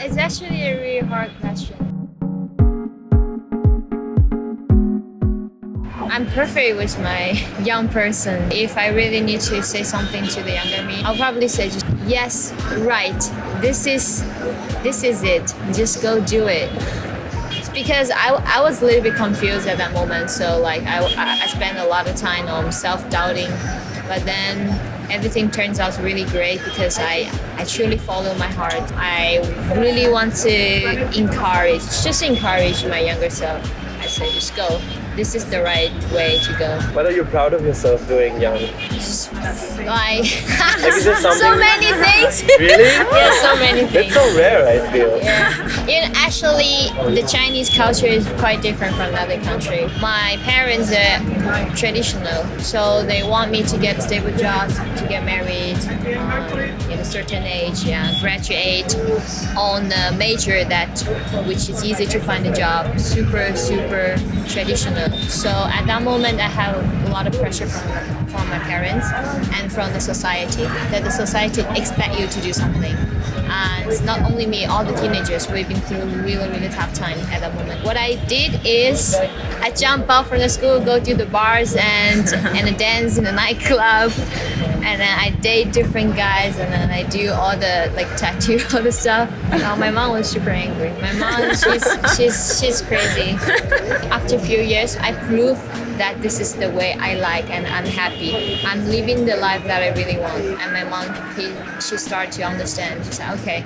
It's actually a really hard question. I'm perfect with my young person. If I really need to say something to the younger me, I'll probably say just, yes, right. This is it. Just go do it. It's because I was a little bit confused at that moment. So like I spent a lot of time on self-doubting, but then everything turns out really great because I truly follow my heart. I really want to encourage my younger self. I say just go. This is the right way to go. What are you proud of yourself doing young? Just like Is there something? so many things. Really? Yeah, so many things. That's so rare, I feel. Yeah. Actually, the Chinese culture is quite different from another country. My parents are traditional, so they want me to get stable jobs, to get married in a certain age, graduate on a major which is easy to find a job, super traditional. So at that moment, I have a lot of pressure from my parents and from the society, that the society expect you to do something. And it's not only me, all the teenagers, we've been through really tough time at that moment. What I did is I jump out from the school, go to the bars and dance in a nightclub. And then I date different guys, and then I do all the like tattoo, all the stuff. My mom was super angry. My mom, she's crazy. After a few years, I proved that this is the way I like, and I'm happy. I'm living the life that I really want. And my mom, she started to understand. She said, okay,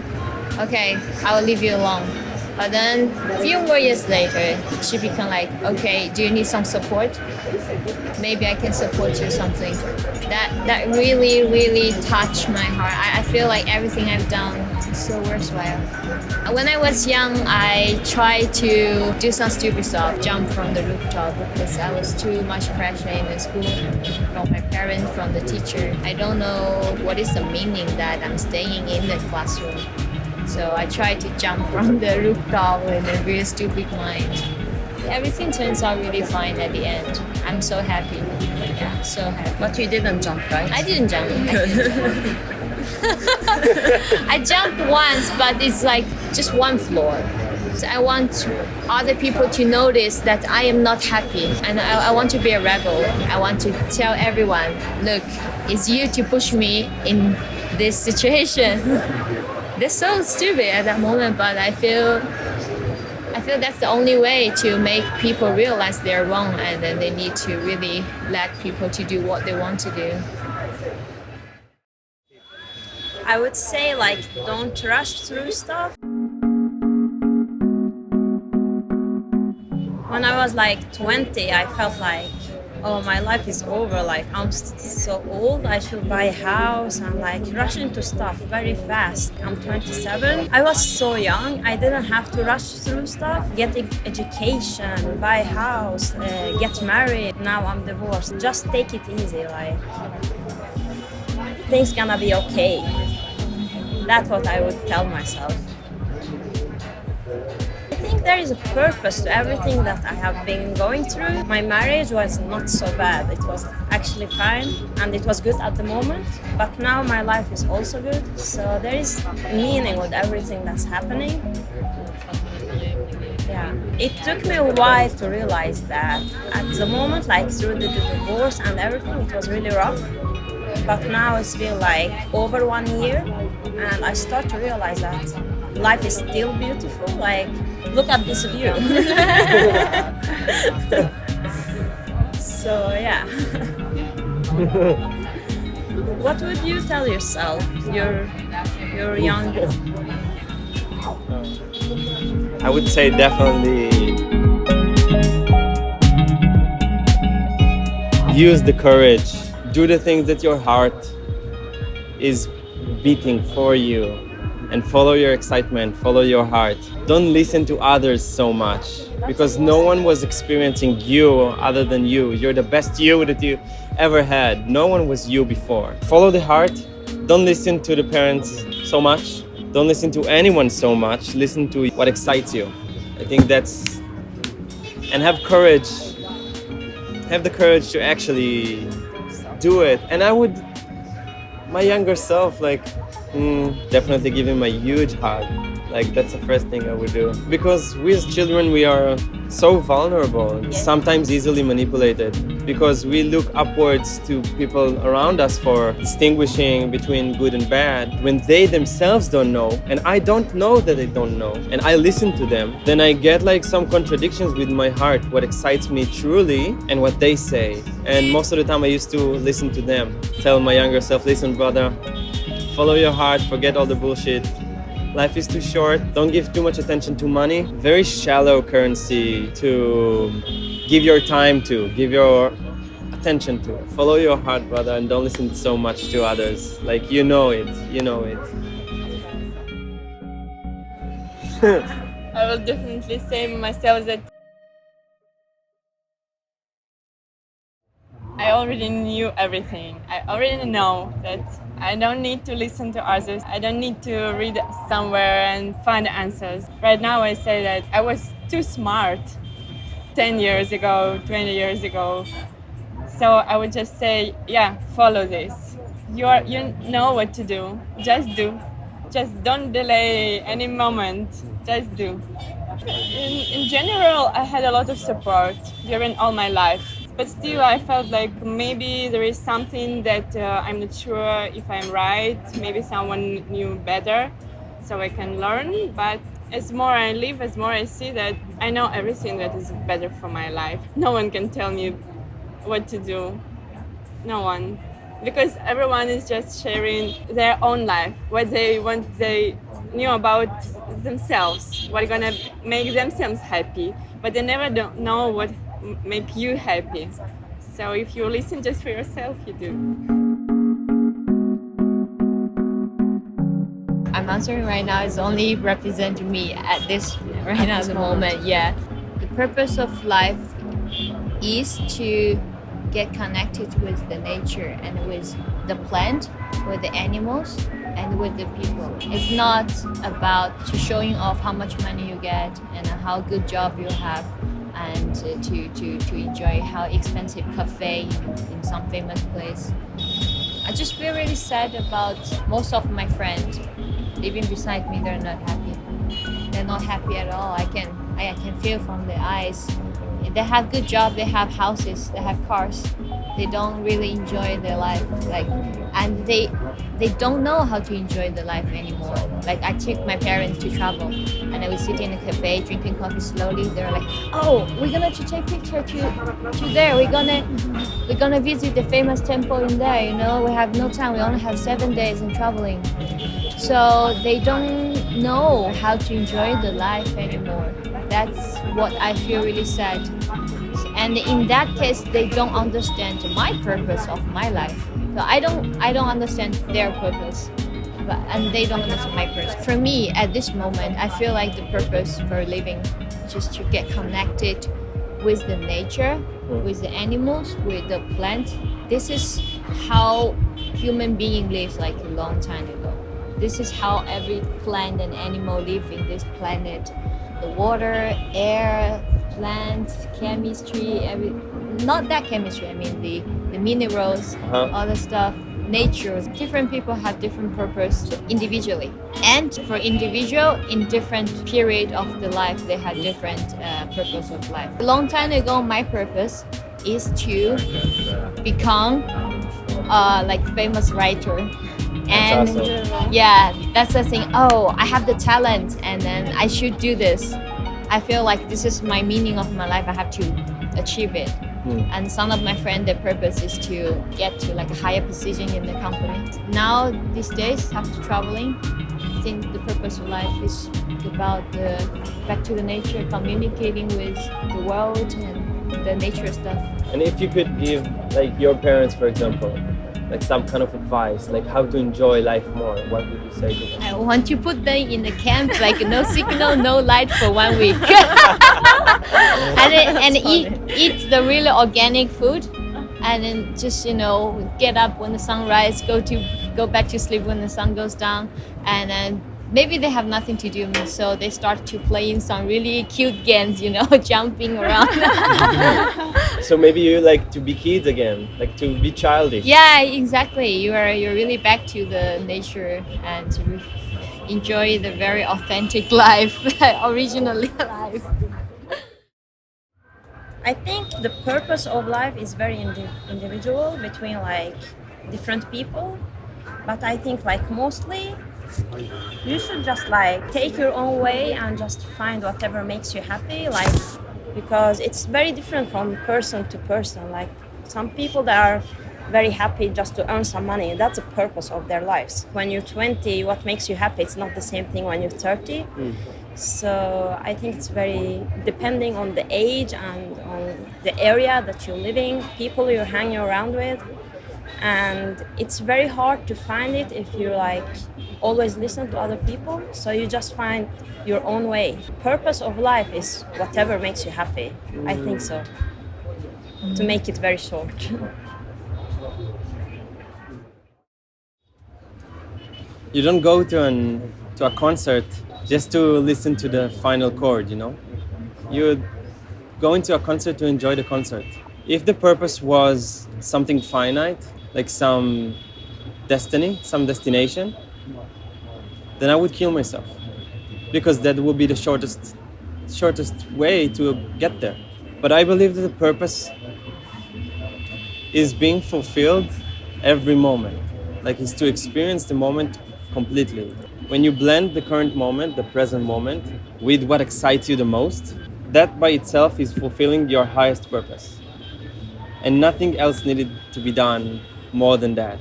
I will leave you alone. But then a few more years later, she became like, okay, do you need some support? Maybe I can support you something. That really touched my heart. I feel like everything I've done is so worthwhile. When I was young, I tried to do some stupid stuff, jump from the rooftop, because I was too much pressure in the school, from my parents, from the teacher. I don't know what is the meaning that I'm staying in the classroom. So I tried to jump from the rooftop with a really stupid mind. Everything turns out really fine at the end. I'm so happy. Yeah, so happy. But you didn't jump, right? I didn't jump. I jumped once, but it's like just one floor. So I want other people to notice that I am not happy, and I want to be a rebel. I want to tell everyone, look, it's you to push me in this situation. That's so stupid at that moment, but I feel that's the only way to make people realize they're wrong, and then they need to really let people to do what they want to do. I would say like don't rush through stuff. When I was like 20, I felt like, oh, my life is over, like I'm so old, I should buy a house and like rush into stuff very fast. I'm 27. I was so young, I didn't have to rush through stuff, get education, buy a house, get married. Now I'm divorced. Just take it easy, like things gonna be okay. That's what I would tell myself. I think there is a purpose to everything that I have been going through. My marriage was not so bad. It was actually fine and it was good at the moment. But now my life is also good. So there is meaning with everything that's happening. Yeah. It took me a while to realize that. At the moment, like through the divorce and everything, it was really rough. But now it's been like over 1 year and I start to realize that life is still beautiful. Like, look at this view. So yeah. What would you tell yourself? You're young. I would say definitely use the courage. Do the things that your heart is beating for you, and follow your excitement, follow your heart. Don't listen to others so much, because no one was experiencing you other than you. You're the best you that you ever had. No one was you before. Follow the heart. Don't listen to the parents so much. Don't listen to anyone so much. Listen to what excites you. I think that's... And have courage. Have the courage to actually do it. And I would... My younger self, like, definitely give him a huge hug. Like that's the first thing I would do. Because we as children, we are so vulnerable, sometimes easily manipulated, because we look upwards to people around us for distinguishing between good and bad when they themselves don't know, and I don't know that they don't know, and I listen to them. Then I get like some contradictions with my heart, what excites me truly and what they say. And most of the time I used to listen to them. Tell my younger self, listen brother, follow your heart, forget all the bullshit. Life is too short, don't give too much attention to money. Very shallow currency to give your time to, give your attention to. Follow your heart, brother, and don't listen so much to others. Like, you know it, you know it. I will definitely say myself that I already knew everything. I already know that I don't need to listen to others. I don't need to read somewhere and find answers. Right now I say that I was too smart 10 years ago, 20 years ago. So I would just say, yeah, follow this. You know what to do. Just do. Just don't delay any moment. Just do. In general, I had a lot of support during all my life. But still, I felt like maybe there is something that I'm not sure if I'm right. Maybe someone knew better, so I can learn. But as more I live, as more I see that I know everything that is better for my life. No one can tell me what to do. No one. Because everyone is just sharing their own life, what they knew about themselves, what's gonna make themselves happy. But they never don't know what make you happy. So if you listen just for yourself, you do. I'm answering right now is only representing me at this right now at the moment. Yeah, the purpose of life is to get connected with the nature and with the plant, with the animals, and with the people. It's not about showing off how much money you get and how good job you have, and to enjoy how expensive cafe in some famous place. I just feel really sad about most of my friends living beside me. They're not happy. They're not happy at all. I can feel from their eyes. They have good job, they have houses, they have cars. They don't really enjoy their life, and they don't know how to enjoy the life anymore. Like I took my parents to travel, and I was sitting in a cafe drinking coffee slowly. They're like, "Oh, we're gonna take picture to there. We're gonna visit the famous temple in there. You know, we have no time. We only have 7 days in traveling." So they don't know how to enjoy the life anymore. That's what I feel really sad. And in that case, they don't understand my purpose of my life. So I don't understand their purpose, and they don't understand my purpose. For me, at this moment, I feel like the purpose for living is just to get connected with the nature, with the animals, with the plant. This is how human being lives like a long time ago. This is how every plant and animal live in this planet. The water, air, plants, chemistry, not that chemistry, I mean the minerals, all the stuff, nature. Different people have different purpose individually. And for individual, in different period of the life, they have different purpose of life. A long time ago, my purpose is to become like famous writer. And That's awesome. yeah, that's the thing. Oh, I have the talent, and then I should do this. I feel like this is my meaning of my life. I have to achieve it. And some of my friends, their purpose is to get to like a higher position in the company. Now these days, after traveling, I think the purpose of life is about back to the nature, communicating with the world and the nature stuff. And if you could give like your parents, for example, like some kind of advice, like how to enjoy life more, what would you say to them? I want to put them in a camp, like no signal, no light for 1 week. and eat the really organic food, and then just get up when the sun rises, go back to sleep when the sun goes down, and then maybe they have nothing to do, so they start to playing some really cute games, jumping around. So maybe you like to be kids again, like to be childish. Yeah, exactly. You're really back to the nature and to enjoy the very authentic life, originally life. I think the purpose of life is very individual between like different people, but I think like mostly you should just like take your own way and just find whatever makes you happy, like because it's very different from person to person. Like some people that are very happy just to earn some money, that's the purpose of their lives. When you're 20, what makes you happy, it's not the same thing when you're 30. So I think it's very depending on the age and on the area that you're living, people you're hanging around with. And it's very hard to find it if you like always listen to other people, so you just find your own way. Purpose of life is whatever makes you happy. I think so, to make it very short. You don't go to a concert just to listen to the final chord, you know? You're going to a concert to enjoy the concert. If the purpose was something finite, like some destiny, some destination, then I would kill myself, because that would be the shortest way to get there. But I believe that the purpose is being fulfilled every moment, like it's to experience the moment completely. When you blend the current moment, the present moment, with what excites you the most, that by itself is fulfilling your highest purpose. And nothing else needed to be done more than that.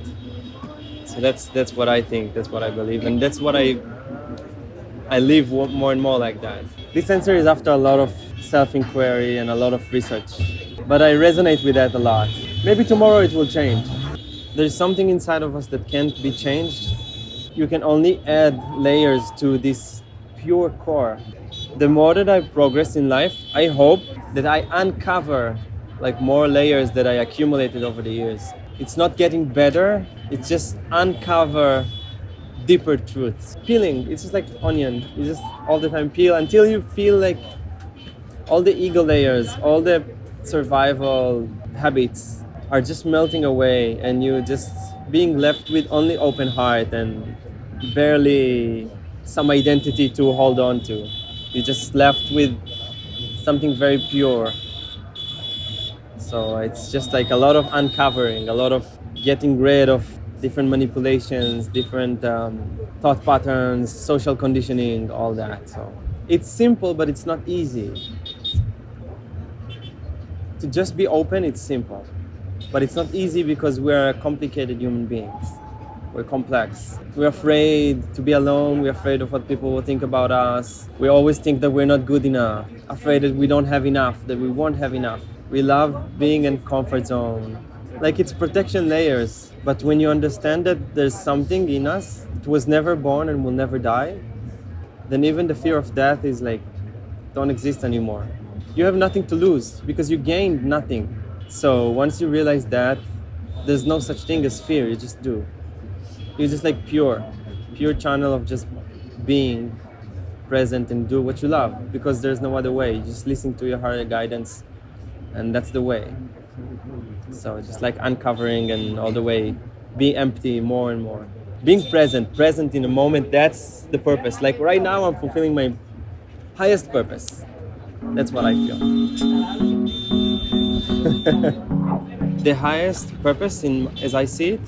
So that's what I think, that's what I believe, and that's what I live more and more like that. This answer is after a lot of self-inquiry and a lot of research, but I resonate with that a lot. Maybe tomorrow it will change. There's something inside of us that can't be changed. You can only add layers to this pure core. The more that I progress in life, I hope that I uncover like more layers that I accumulated over the years. It's not getting better, it's just uncover deeper truths. Peeling, it's just like onion. You just all the time peel until you feel like all the ego layers, all the survival habits are just melting away, and you just being left with only open heart and barely some identity to hold on to. You're just left with something very pure. So it's just like a lot of uncovering, a lot of getting rid of different manipulations, different thought patterns, social conditioning, all that. So it's simple, but it's not easy. To just be open, it's simple. But it's not easy because we're complicated human beings. We're complex. We're afraid to be alone. We're afraid of what people will think about us. We always think that we're not good enough. Afraid that we don't have enough, that we won't have enough. We love being in comfort zone. Like it's protection layers. But when you understand that there's something in us that was never born and will never die, then even the fear of death is like, don't exist anymore. You have nothing to lose because you gained nothing. So once you realize that, there's no such thing as fear, you just do. You're just like pure channel of just being present and do what you love, because there's no other way. You just listen to your higher guidance, and that's the way. So just like uncovering and all the way, be empty more and more. Being present in the moment, that's the purpose. Like right now I'm fulfilling my highest purpose. That's what I feel. The highest purpose, as I see it,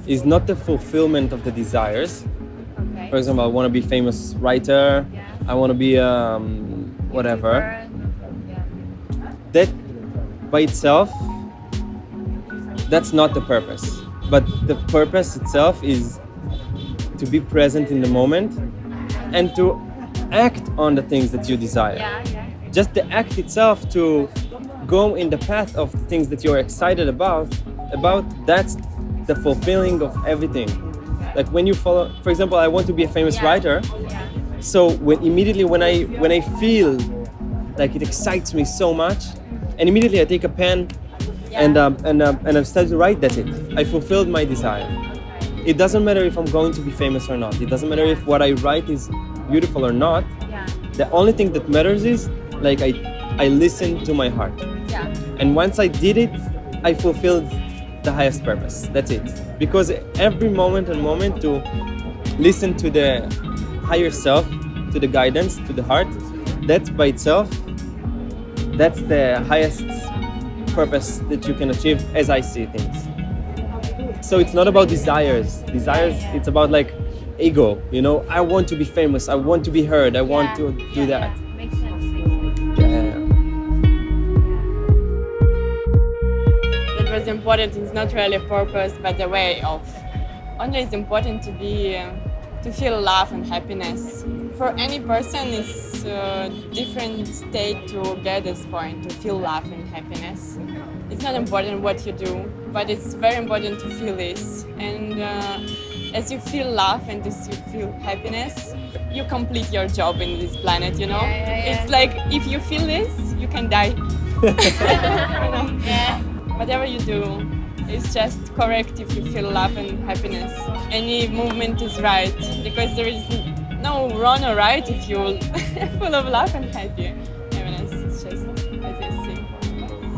is not the fulfillment of the desires. Okay. For example, I want to be a famous writer. Yeah. I want to be whatever. Yeah. That by itself, that's not the purpose. But the purpose itself is to be present in the moment and to act on the things that you desire. Yeah. Just the act itself, to go in the path of the things that you're excited about, that's the fulfilling of everything. Like when you follow, for example, I want to be a famous writer. Yeah. So when I feel like it excites me so much, and immediately I take a pen and I've started to write, that's it. I fulfilled my desire. It doesn't matter if I'm going to be famous or not. It doesn't matter if what I write is beautiful or not. Yeah. The only thing that matters is like I listen to my heart. Yeah. And once I did it, I fulfilled the highest purpose. That's it. Because every moment to listen to the higher self, to the guidance, to the heart, that by itself, that's the highest purpose that you can achieve as I see things. So it's not about desires. It's about like ego, you know, I want to be famous, I want to be heard, I want to do that. Yeah. Makes sense. Yeah. What was important is not really purpose, but the way of. Only it's important to be, to feel love and happiness. For any person, it's a different state to get this point, to feel love and happiness. It's not important what you do, but it's very important to feel this. And as you feel love and as you feel happiness, you complete your job in this planet, you know? Yeah. It's like, if you feel this, you can die. You know? Yeah. Whatever you do, it's just correct if you feel love and happiness. Any movement is right, because there is no wrong or right if you're full of love and happy. Happiness, it's just as I see.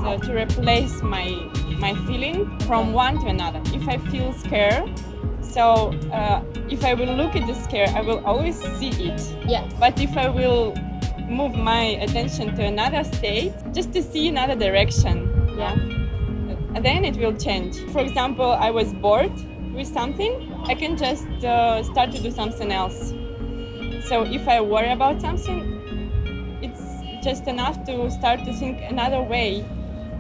So to replace my feeling from one to another. If I feel scared, so if I will look at the scare, I will always see it. Yeah. But if I will move my attention to another state, just to see another direction, Yeah. and then it will change. For example, I was bored with something, I can just start to do something else. So if I worry about something, it's just enough to start to think another way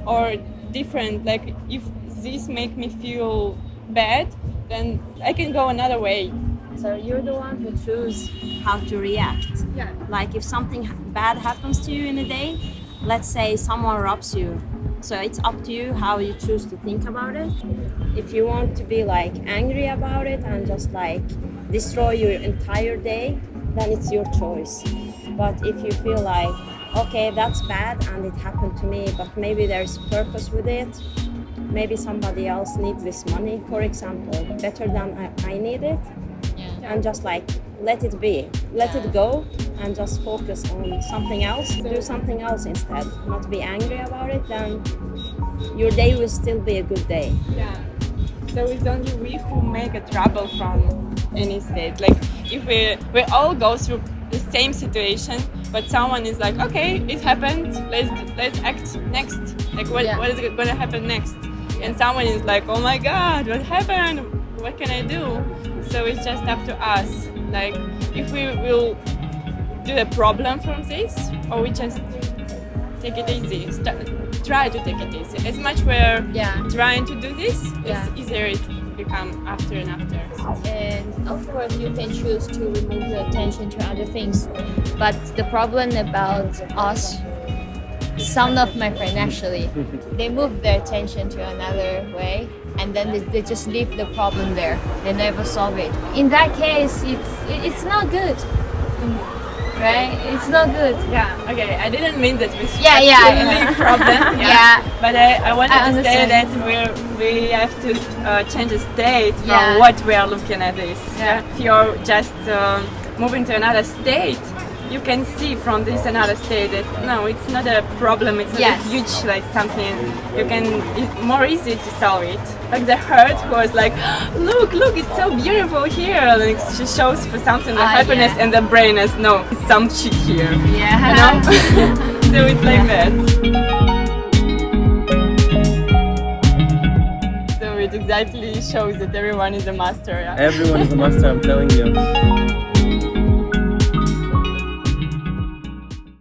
or different. Like if this make me feel bad, then I can go another way. So you're the one who choose how to react. Yeah. Like if something bad happens to you in a day, let's say someone robs you. So it's up to you how you choose to think about it. If you want to be like angry about it and just like destroy your entire day, then it's your choice. But if you feel like, okay, that's bad and it happened to me, but maybe there's purpose with it. Maybe somebody else needs this money, for example, better than I need it. Yeah. And just like let it be, let it go, and just focus on something else. Do something else instead. Not be angry about it, then your day will still be a good day. Yeah. So it's only we who make a trouble from any state. Like if we all go through the same situation, but someone is like, okay, it happened. Let's act next. Like what is going to happen next? And someone is like, oh my God, what happened? What can I do? So it's just up to us. Like if we will do a problem from this, or we just take it easy. Try to take it easy. As much we're trying to do this, it's easier it become after and after. And of course, you can choose to remove your attention to other things. But the problem about us, some of my friends actually, they move their attention to another way, and then they just leave the problem there. They never solve it. In that case, it's not good. Right? It's not good. Yeah, okay, I didn't mean that we should leave problem. But I wanted to say that we have to change the state from what we are looking at this. If you're just moving to another state, you can see from this another state that no, it's not a problem, it's not a huge like something. It's more easy to solve it. Like the heart was like, look, it's so beautiful here. Like she shows for something the happiness, and the brain is no, it's some shit here. Yeah. You know? So it's like that. So it exactly shows that everyone is a master. Yeah? Everyone is a master, I'm telling you.